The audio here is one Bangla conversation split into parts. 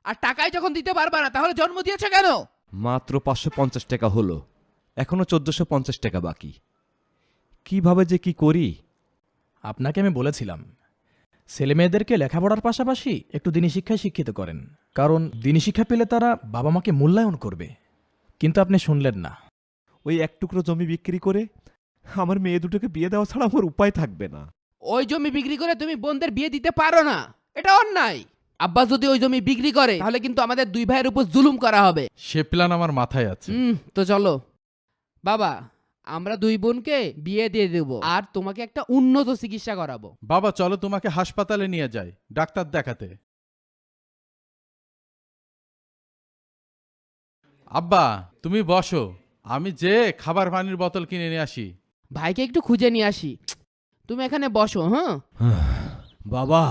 আর টাকাই যখন দিতে পারবা না তাহলে জন্ম দিয়েছে কেন? মাত্র 550 টাকা হলো, এখনো 1450 টাকা বাকি। কিভাবে যে কি করি। আপনাকে আমি বলেছিলাম ছেলে মেয়েদেরকে লেখাপড়ার পাশাপাশি একটু দিনী শিক্ষায় শিক্ষিত করেন, কারণ দিনী শিক্ষা পেলে তারা বাবা মাকে মূল্যায়ন করবে। কিন্তু আপনি শুনলেন না। ওই এক টুকরো জমি বিক্রি করে আমার মেয়ে দুটোকে বিয়ে দেওয়া ছাড়া আমার উপায় থাকবে না। ওই জমি বিক্রি করে তুমি বোনদের বিয়ে দিতে পারো না, এটা অন্যায়। আব্বা যদি ওই জমি বিক্রি করে তাহলে কিন্তু আমাদের দুই ভাইয়ের উপর জুলুম করা হবে। সে প্ল্যান আমার মাথায় আছে। তো চলো বাবা, আমরা দুই বোনকে বিয়ে দিয়ে দেব আর তোমাকে একটা উন্নত চিকিৎসা করাবো। বাবা চলো তোমাকে হাসপাতালে নিয়ে যাই ডাক্তার দেখাতে। আব্বা তুমি বসো, আমি যে খাবার পানির বোতল কিনে নিয়ে আসি। ভাইকে একটু খুঁজে নিয়ে আসি। তুমি এখানে বসো। হ্যাঁ বাবা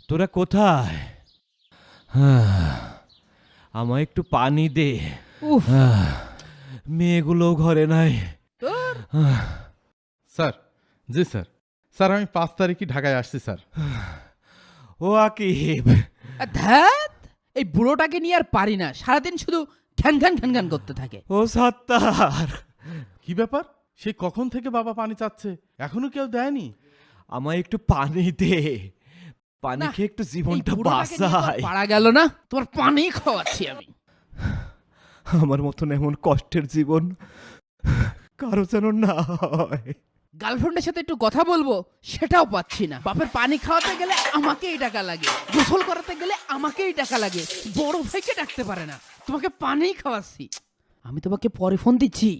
তোরা কোথায়? আমায় একটু পানি দে। উফ, মেয়েগুলো ঘরে নাই। তোর স্যার, জি স্যার। স্যার আমি 5 তারিখই ঢাকায় আসছি স্যার। ও আকিব, ধ্যাত, এই বুড়োটাকে নিয়ে আর পারি না, সারাদিন শুধু ঘ্যান ঘ্যান ঘ্যান ঘ্যান করতে থাকে। ও সাত্তার, কি ব্যাপার? সে কখন থেকে বাবা পানি চাচ্ছে, এখনো কেউ দেয়নি? আমায় একটু পানি দে, পানি না, খেয়ে একটু এই জীবনটা বুড়োটাকে নিয়ে তো আর বাঁচাই। পারা গেল না, তোমার পানি খাওয়াচ্ছি আমি। আমার মতন এমন কষ্টের জীবন কারো যেন না হয়। গার্লফ্রেন্ডের সাথে একটু কথা বলবো সেটাও পাচ্ছি না। বাপের পানি খাওয়াতে গেলে আমাকেই টাকা লাগে, গোসল করাতে গেলে আমাকেই টাকা লাগে, বড় ভাইকে ডাকতে পারে না। তোমাকে পানি খাওয়াচ্ছি, আমি তোমাকে পরে ফোন দিচ্ছি।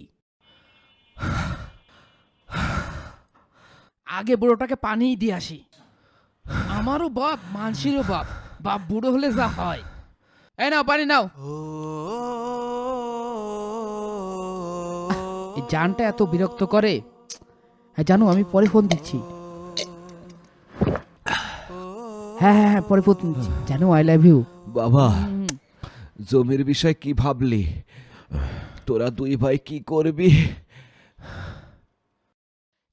আগে বুড়োটাকে পানিই দিয়ে আসি। আমারও বাপ মানসিরও বাপ, বাপ বুড়ো হলে যা হয়। এই নাও পানি নাও। এই জানটা এত বিরক্ত করে। হ্যাঁ জানো, আমি পরে ফোন দিচ্ছি। হ্যাঁ হ্যাঁ হ্যাঁ, পরে ফোন দিচ্ছি। জানো আই লাভ ইউ। বাবা জমির বিষয় কি ভাবলি? তোরা দুই ভাই কি করবি?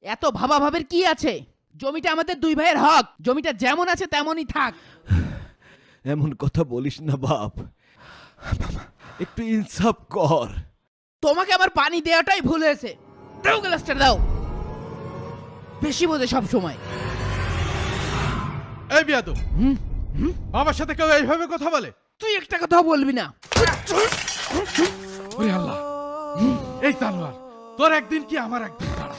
এত ভাবা ভাবের কি আছে? জমিটা আমাদের দুই ভাইয়ের হক, জমিটা যেমন আছে তেমনই থাক। এমন কথা বলিস না বাপ, একটু ইনসাফ কর। তোমাকে আমার পানি দেওয়াটাই ভুল হয়েছে। দাও গ্লাসটা দাও, বেশি বোঝে সব সময়। এই বিয়াদব, বাবার সাথে কেউ এইভাবে কথা বলে? তুই একটা কথা বলবি না। ওরে আল্লাহ, এই তানোয়ার, তোর একদিন কি আমার একদিন। দাঁড়া,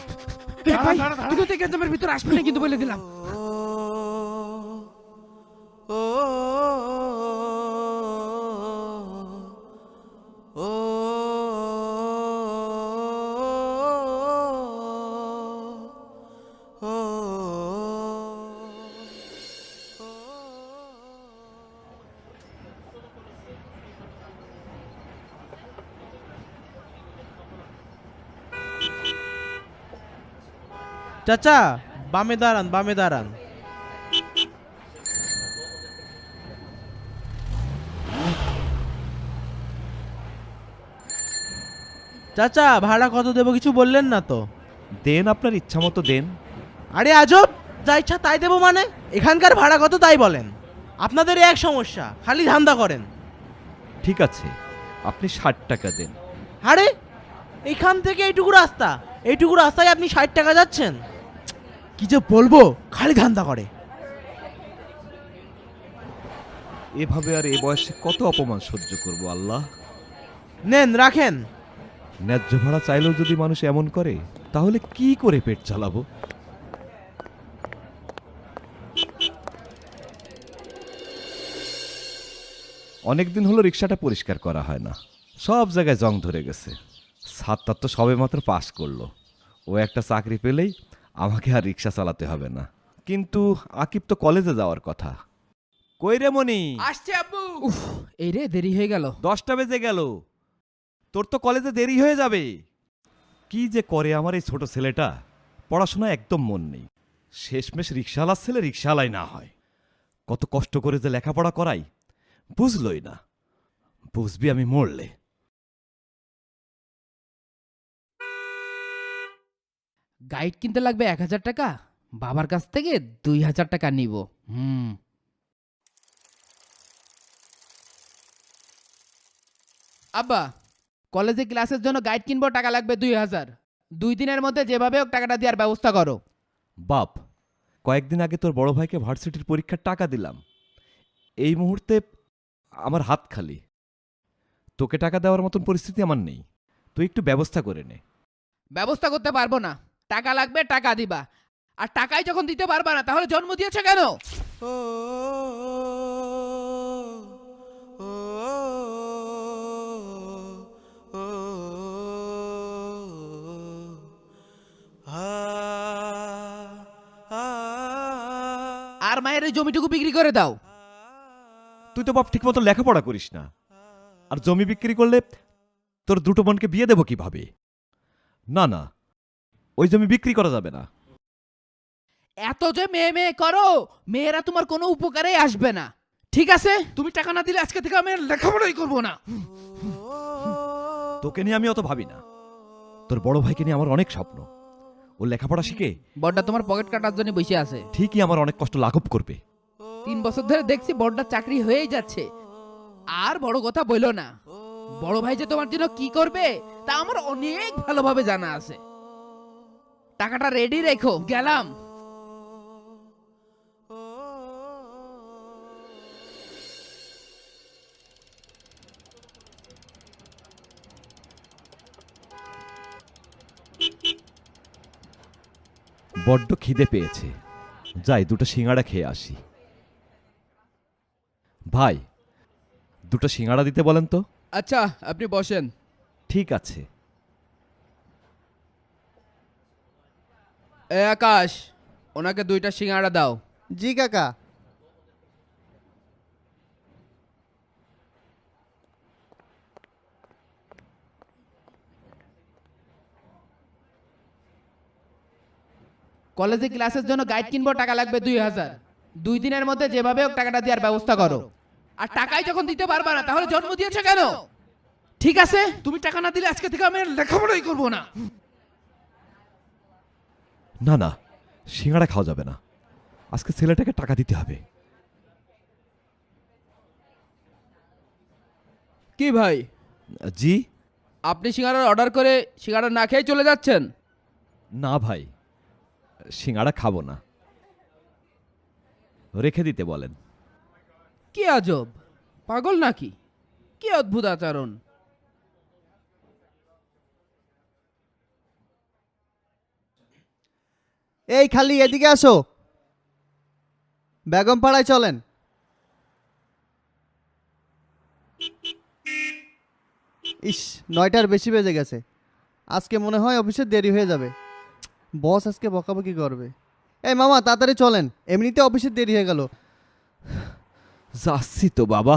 দেখ ভাই, দাঁড়া, দাঁড়া। কিন্তু তুই গ্যাঞ্জামের ভিতরে আসবি না কিন্তু বলে দিলাম। চাচা বামে দাঁড়ান, বামে দাঁড়ান। চাচা ভাড়া কত দেবো কিছু বললেন না তো? দেন, আপনার ইচ্ছা মতো দেন। আরে আজব, যা ইচ্ছা তাই দেবো মানে? এখানকার ভাড়া কত তাই বলেন। আপনাদের এক সমস্যা, খালি ধান্দা করেন। ঠিক আছে, আপনি 60 টাকা দেন। আরে এইখান থেকে এইটুকু রাস্তায় আপনি 60 টাকা যাচ্ছেন? কি যে বলবো, খালি ধান্দা করে। এভাবে আর এ বয়সে কত অপমান সহ্য করব আল্লাহ। নেন রাখেন। ন্যায্য ভাড়া চাইলেও যদি মানুষ এমন করে তাহলে কি করে পেট চালাবো? অনেকদিন হলো রিক্সাটা পরিষ্কার করা হয় না, সব জায়গায় জং ধরে গেছে। সাতটার তো সবে মাত্র পাস করলো, ও একটা চাকরি পেলেই আমাকে আর রিক্সা চালাতে হবে না। কিন্তু আকিব তো কলেজে যাওয়ার কথা। কই রে মনি? আসছে আব্বু। উফ, এই রে দেরি হয়ে গেল। 10টা বেজে গেল, তোর তো কলেজে দেরি হয়ে যাবে। কি যে করে আমার এই ছোট ছেলেটা, পড়াশোনায় একদম মন নেই। শেষমেশ রিক্সাওয়ালার ছেলে রিক্সাওয়ালাই না হয়। কত কষ্ট করে যে লেখাপড়া করাই, বুঝলই না। বুঝবি আমি মরলে। গাইড কিনতে লাগবে 1000 টাকা, বাবার কাছ থেকে 2000 টাকা নিব। আব্বা, কলেজে ক্লাসের জন্য গাইড কিনবো, টাকা লাগবে 2000। 2 দিনের মধ্যে যেভাবে হোক টাকাটা দেওয়ার ব্যবস্থা করো। বাপ, কয়েকদিন আগে তোর বড় ভাইকে ভার্সিটির পরীক্ষার টাকা দিলাম, এই মুহূর্তে আমার হাত খালি। তোকে টাকা দেওয়ার মতন পরিস্থিতি আমার নেই, তুই একটু ব্যবস্থা করে নে। ব্যবস্থা করতে পারবো না, টাকা লাগবে, টাকা দিবা। আর টাকাই যখন দিতে পারবা না, তাহলে জন্ম দিয়েছে কেন? আর মায়ের এই জমিটুকু বিক্রি করে দাও। তুই তো বাপ ঠিক মতো লেখাপড়া করিস না, আর জমি বিক্রি করলে তোর দুটো বোনকে বিয়ে দেবো কিভাবে? না না, ওই জমি বিক্রি করা যাবে না। এত যে মেয়ে মেয়ে করো, মেয়েরা তোমার কোনো উপকারে আসবে না। ঠিক আছে, তুমি টাকা না দিলে আজকে থেকে আমি আর লেখাপড়াই করবো না। তোকে নিয়ে আমি অত ভাবি না, তোর বড় ভাইকে নিয়ে আমার অনেক স্বপ্ন। ও লেখাপড়া শিখে বড়টা তোমার পকেট কাটার জন্য বসে আছে। ঠিকই আমার অনেক কষ্ট লাঘব করবে। 3 বছর ধরে দেখছি বড়টা চাকরি হয়েই যাচ্ছে। আর বড় কথা বইলো না, বড় ভাই যে তোমার জন্য কি করবে তা আমার অনেক ভালোভাবে জানা আছে। টাকাটা রেডি রেখো, গেলাম। বড্ড খিদে পেয়েছে, যাই দুটো সিঙ্গাড়া খেয়ে আসি। ভাই, দুটো সিঙ্গাড়া দিতে বলেন তো। আচ্ছা, আপনি বসেন। ঠিক আছে। এ আকাশ, ওনাকে 2টা সিঙ্গাড়া দাও। জি কাকা। কলেজে ক্লাসের জন্য গাইড কিনবো, টাকা লাগবে 2000। 2 দিনের মধ্যে যেভাবে হোক টাকাটা দেওয়ার ব্যবস্থা করো। আর টাকাই যখন দিতে পারবা না, তাহলে জন্ম দিয়েছে কেন? ঠিক আছে, তুমি টাকা না দিলে আজকে থেকে আমি আর লেখাপড়াই করবো না। না না, সিঙ্গাড়া খাওয়া যাবে না, আজকে ছেলেটাকে টাকা দিতে হবে। কি ভাই, জি। আপনি সিঙ্গাড়ার অর্ডার করে সিঙ্গাড়া না খেয়ে চলে যাচ্ছেন? না ভাই, সিঙ্গাড়া খাবো না, রেখে দিতে বলেন। কি আজব, পাগল নাকি? কি অদ্ভুত আচরণ। এই খালি এদিকে আসো, বেগম পাড়ায় চলেন। ইস, 9টার বেশি বেজে গেছে, আজকে মনে হয় অফিসে দেরি হয়ে যাবে। বস আজকে বকাবকি করবে। এই মামা তাড়াতাড়ি চলেন, এমনিতে অফিসে দেরি হয়ে গেল। যাচ্ছি তো বাবা।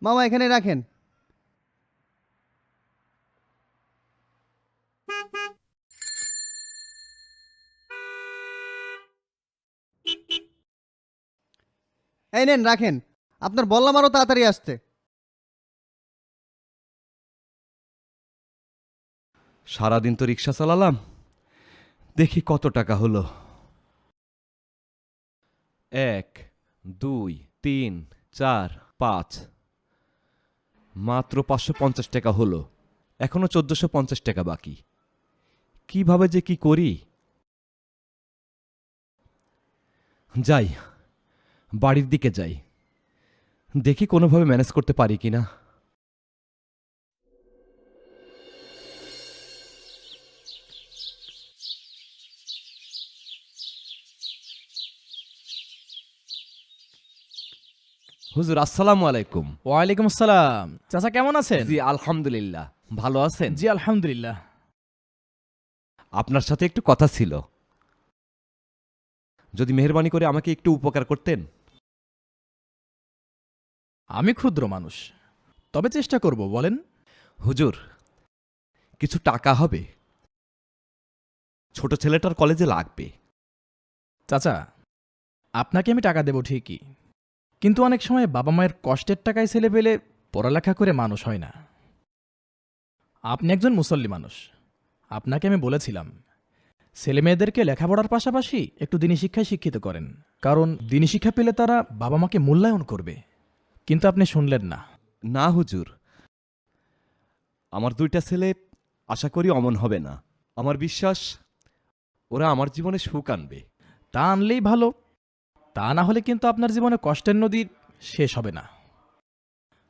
মামা এখানে রাখেন। এই নেন রাখেন, আপনার বললাম আরো তাড়াতাড়ি আসতে। সারাদিন তো রিক্সা চালালাম, দেখি কত টাকা হলো। 1 2 3 4 5, মাত্র 550 টাকা হলো, এখনো 1450 টাকা বাকি। কিভাবে যে কি করি, যাই বাড়ির দিকে যাই, দেখি কোনোভাবে ম্যানেজ করতে পারি কিনা। হুজুর, আসসালামু আলাইকুম। ওয়ালাইকুম আসসালাম। চাচা কেমন আছেন? জি আলহামদুলিল্লাহ, ভালো আছেন? জি আলহামদুলিল্লাহ। আপনার সাথে একটু কথা ছিল, যদি মেহেরবানি করে আমাকে একটু উপকার করতেন। আমি ক্ষুদ্র মানুষ, তবে চেষ্টা করব, বলেন। হুজুর, কিছু টাকা হবে, ছোট ছেলেটার কলেজে লাগবে। চাচা, আপনাকে আমি টাকা দেব ঠিকই, কিন্তু অনেক সময় বাবা মায়ের কষ্টের টাকায় ছেলে পেলে পড়ালেখা করে মানুষ হয় না। আপনি একজন মুসল্লি মানুষ, আপনাকে আমি বলেছিলাম ছেলে মেয়েদেরকে লেখাপড়ার পাশাপাশি একটু দিনী শিক্ষায় শিক্ষিত করেন, কারণ দিনী শিক্ষা পেলে তারা বাবা মাকে মূল্যায়ন করবে। কিন্তু আপনি শুনলেন না। না হুজুর, আমার 2টা ছেলে আশা করি অমন হবে না। আমার বিশ্বাস ওরা আমার জীবনে সুখ আনবে। তা আনলেই ভালো, তা না হলে কিন্তু আপনার জীবনে কষ্টের নদী শেষ হবে না।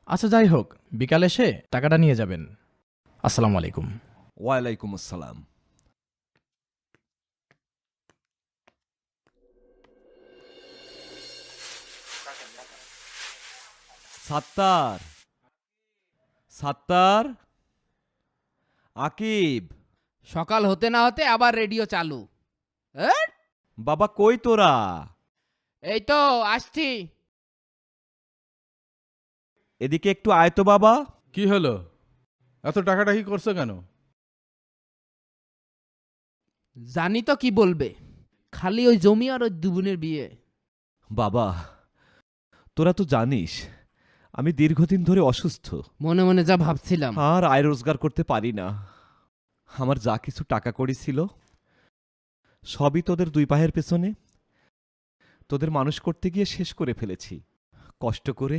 আচ্ছা যাই হোক, বিকালে এসে টাকাটা নিয়ে যাবেন। আসসালামু আলাইকুম। ওয়ালাইকুম আসসালাম। সাত্তার, সাত্তার, আকিব, সকাল হতে না হতে আবার রেডিও চালু। বাবা কই তোরা? এই তো আসছি। এদিকে একটু আয় তো বাবা। কি হলো, এত টাকাটা কি করছো কেন? জানি তো কি বলবে, খালি ওই জমি আর ওই দুবুনের বিয়ে। বাবা, তোরা তো জানিস আমি দীর্ঘদিন ধরে অসুস্থ, মনে মনে যা ভাবছিলাম। আর আয় রোজগার করতে পারি না। আমার যা কিছু টাকা কড়ি ছিল সবই তোদের 2 পায়ের পেছনে, তোদের মানুষ করতে গিয়ে শেষ করে ফেলেছি। কষ্ট করে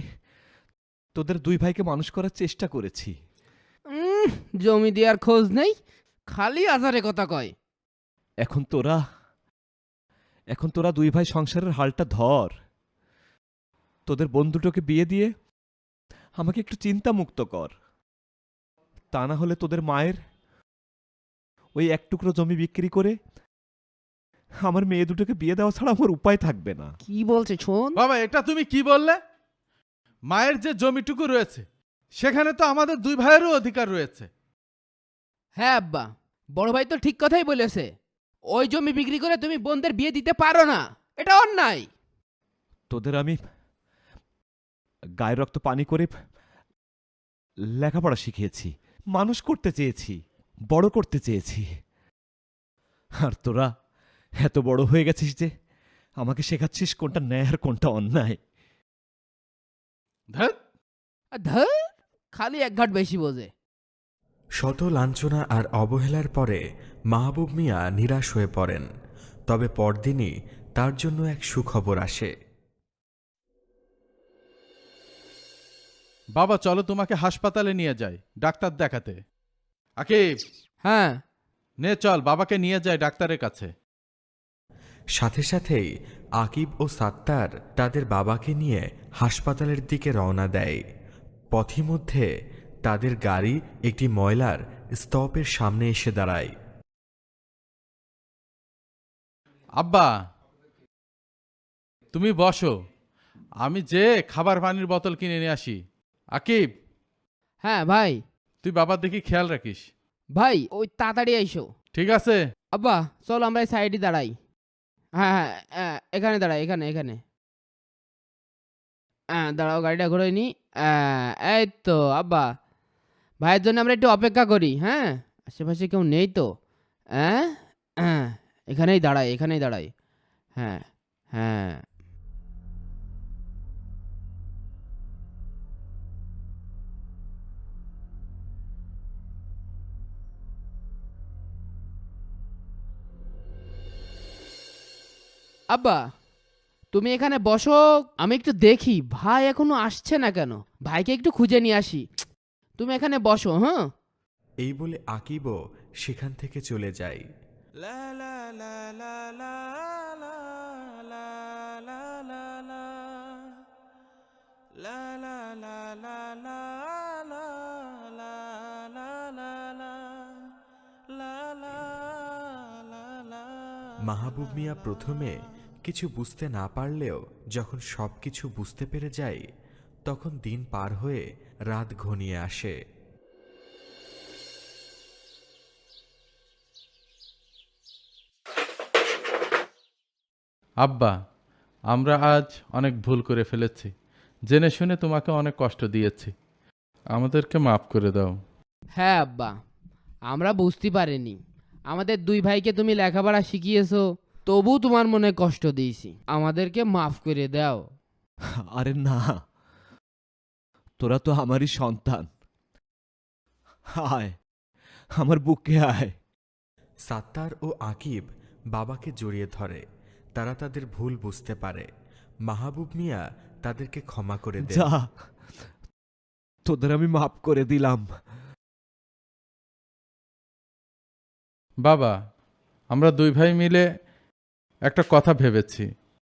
তোদের 2 ভাইকে মানুষ করার চেষ্টা করেছি। জমি দেওয়ার খোঁজ নেই, খালি আজারে কথা কয়। এখন তোরা 2 ভাই সংসারের হালটা ধর। তোদের বন্ধুটোকে বিয়ে দিয়ে আমাকে একটু চিন্তা মুক্ত কর। তা না হলে তোদের মায়ের ওই 1 টুকরো জমি বিক্রি করে আমার মেয়ে দুটোকে বিয়ে দেওয়া ছাড়া আমার উপায় থাকবে না। কি বলছে শোন। বাবা, এটা তুমি কি বললে? মায়ের যে জমিটুকু রয়েছে সেখানে তো আমাদের 2 ভাইয়েরও অধিকার রয়েছে। হ্যাঁ আব্বা, বড় ভাই তো ঠিক কথাই বলেছে। ওই জমি বিক্রি করে তুমি বোনদের বিয়ে দিতে পারো না, এটা অন্যায়। তোদের আমি গায়ের রক্ত পানি করে লেখাপড়া শিখিয়েছি, মানুষ করতে চেয়েছি, বড় করতে চেয়েছি। আর তোরা এত বড় হয়ে গেছিস যে আমাকে শেখাচ্ছিস কোনটা ন্যায় আর কোনটা অন্যায়। ধ্যাৎ, ধর, খালি এক ঘাট বেশি বোঝে। শত লাঞ্ছনা আর অবহেলার পরে মাহবুব মিয়া নিরাশ হয়ে পড়েন। তবে পরদিনই তার জন্য এক সুখবর আসে। বাবা চলো তোমাকে হাসপাতালে নিয়ে যাই ডাক্তার দেখাতে। আকিব, হ্যাঁ, নে চল বাবাকে নিয়ে যাই ডাক্তারের কাছে। সাথে সাথেই আকিব ও সাত্তার তাদের বাবাকে নিয়ে হাসপাতালের দিকে রওনা দেয়। পথিমধ্যে তাদের গাড়ি একটি ময়লার স্তূপের সামনে এসে দাঁড়ায়। আব্বা, তুমি বসো, আমি যে খাবার পানির বোতল কিনে নিয়ে আসি। আকিব, হ্যাঁ ভাই। তুই বাবার দেখি খেয়াল রাখিস। ভাই ওই তাড়াতাড়ি আইসো। ঠিক আছে? আব্বা চল আমরা এই সাইডে দাঁড়াই। হ্যাঁ হ্যাঁ হ্যাঁ, এখানে দাঁড়াই, এখানে এখানে। হ্যাঁ দাঁড়াও, গাড়িটা ঘুরে নি। এই তো আব্বা, ভাইয়ের জন্য আমরা একটু অপেক্ষা করি। হ্যাঁ, আশেপাশে কেউ নেই তো? হ্যাঁ হ্যাঁ, এখানেই দাঁড়াই, এখানেই দাঁড়াই। হ্যাঁ হ্যাঁ। আব্বা তুমি এখানে বসো, আমি একটু দেখি ভাই এখনো আসছে না কেন, ভাইকে একটু খুঁজে নিয়ে আসি। তুমি এখানে বসো। হ্যাঁ, এই বলে আকিবও সেখান থেকে চলে যায়। মাহবুব মিয়া প্রথমে কিছু বুঝতে না পারলেও যখন সবকিছু বুঝতে পেরে যায় তখন দিন পার হয়ে রাত ঘনিয়ে আসে। আব্বা, আমরা আজ অনেক ভুল করে ফেলেছি, জেনে শুনে তোমাকে অনেক কষ্ট দিয়েছি, আমাদেরকে মাফ করে দাও। হ্যাঁ আব্বা, আমরা বুঝতে পারিনি আমাদের দুই ভাইকে তুমি লেখাপড়া শিখিয়েছো, তবু তোমার মনে কষ্ট দিয়েছি, আমাদেরকে মাফ করে দাও। আরে না, তোরা তো আমারই সন্তান। আয়, আমার বুকে আয়। সাত্তার ও আকিব বাবাকে জড়িয়ে ধরে। তারা তাদের ভুল বুঝতে পারে। মাহবুব মিয়া তাদেরকে ক্ষমা করে দেন। যা, তোদের আমি মাফ করে দিলাম। বাবা, আমরা দুই ভাই মিলে একটা কথা ভেবেছি।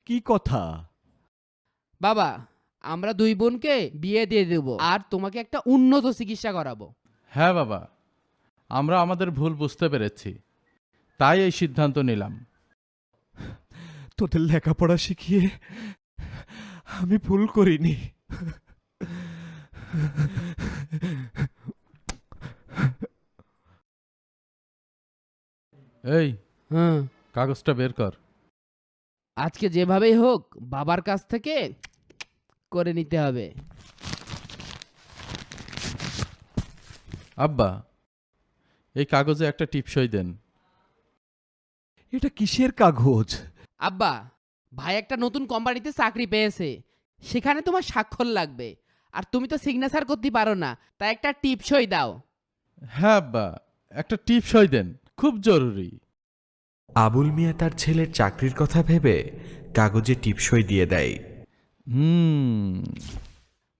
কি কথা? বাবা, আমরা দুই বোনকে বিয়ে দিয়ে দেব আর তোমাকে একটা উন্নত চিকিৎসা করাবো। হ্যাঁ বাবা, আমরা আমাদের ভুল বুঝতে পেরেছি, তাই এই সিদ্ধান্ত নিলাম। তোদের লেখাপড়া শিখিয়ে আমি ভুল করিনি। এই হ্যাঁ, কাগজটা বের কর। আজকে যেভাবেই হোক বাবার কাছ থেকে করে নিতে হবে। আব্বা, এই কাগজে একটা টিপসই দেন। এটা কিসের কাগজ? আব্বা, ভাই একটা নতুন কোম্পানিতে চাকরি পেয়েছে, সেখানে তোমার স্বাক্ষর লাগবে, আর তুমি তো সিগনেচার করতে পারো না, তাই একটা টিপসই দাও। হ্যাঁ আব্বা, একটা টিপসই দেন, খুব জরুরি। আবুল মিয়া তার ছেলের চাকরির কথা ভেবে কাগজে টিপসই দিয়ে দেয়।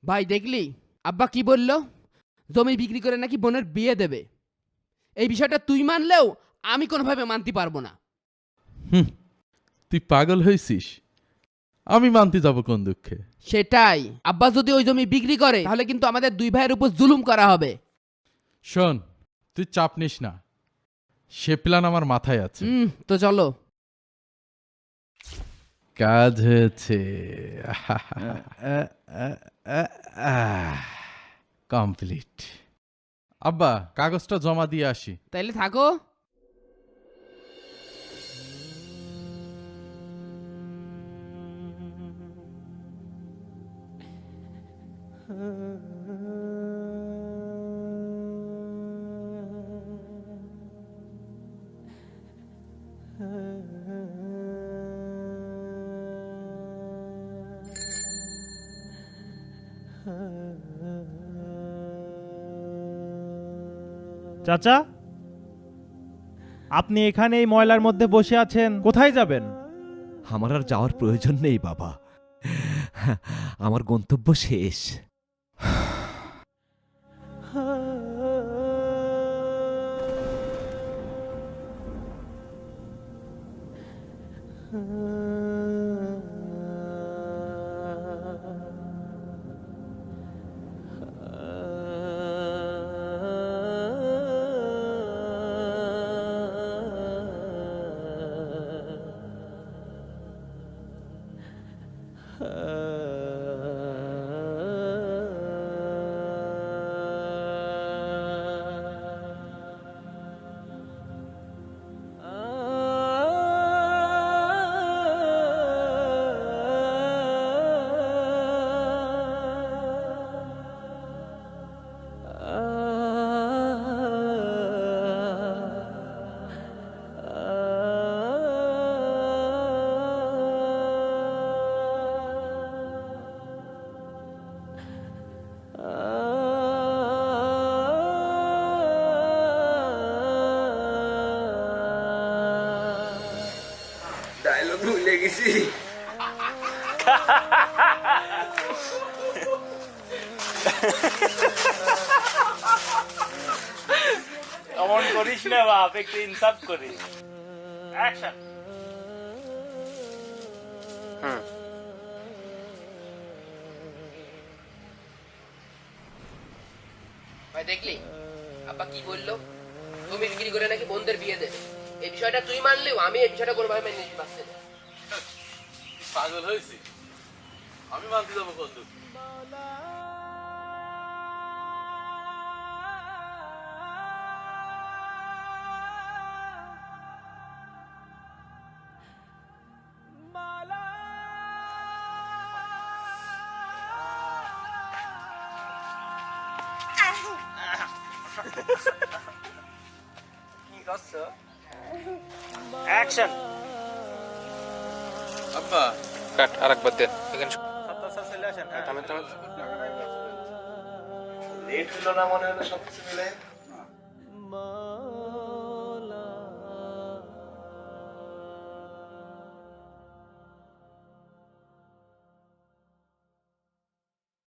ভাই দেখলি আব্বা কি বলল, জমি বিক্রি করে নাকি বোনের বিয়ে দেবে। এই বিষয়টা তুই মানলেও আমি কোনোভাবে মানতে পারবো না। তুই পাগল হয়েছিস? আমি মানতে যাব কোন দুঃখে? সেটাই, আব্বা যদি ওই জমি বিক্রি করে তাহলে কিন্তু আমাদের দুই ভাইয়ের উপর জুলুম করা হবে। শোন, তুই চাপ নিস না, সে প্ল্যান আমার মাথায় আছে। তো চলো। কাজ হয়েছে। কমপ্লিট। আব্বা, কাগজটা জমা দিয়ে আসি। তাইলে থাকো। চাচা, আপনি এখানে এই ময়লার মধ্যে বসে আছেন, কোথায় যাবেন? আমার আর যাওয়ার প্রয়োজন নেই বাবা, আমার গন্তব্য শেষ। ডায়লগ ভুলে গেছি। অমন করিস না বাপ, একটু ইনসাফ করিস। অ্যাকশন। ভাই দেখলি আব্বা কি বললো, জমি বিক্রি করে নাকি বোনদের বিয়ে দেবে। এই বিষয়টা তুই মানলেও আমি এই বিষয়টা কোনোভাবে মেনে নিতে পারছি না। পাগল হয়েছি, আমি মানতে যাবো কোন দুঃখে? কি করছো? অ্যাকশন। আব্বা কাট আরেকবার দেন এখানে চলে আসেন। লেট হলো না মনে হলো সবকিছু মিলে।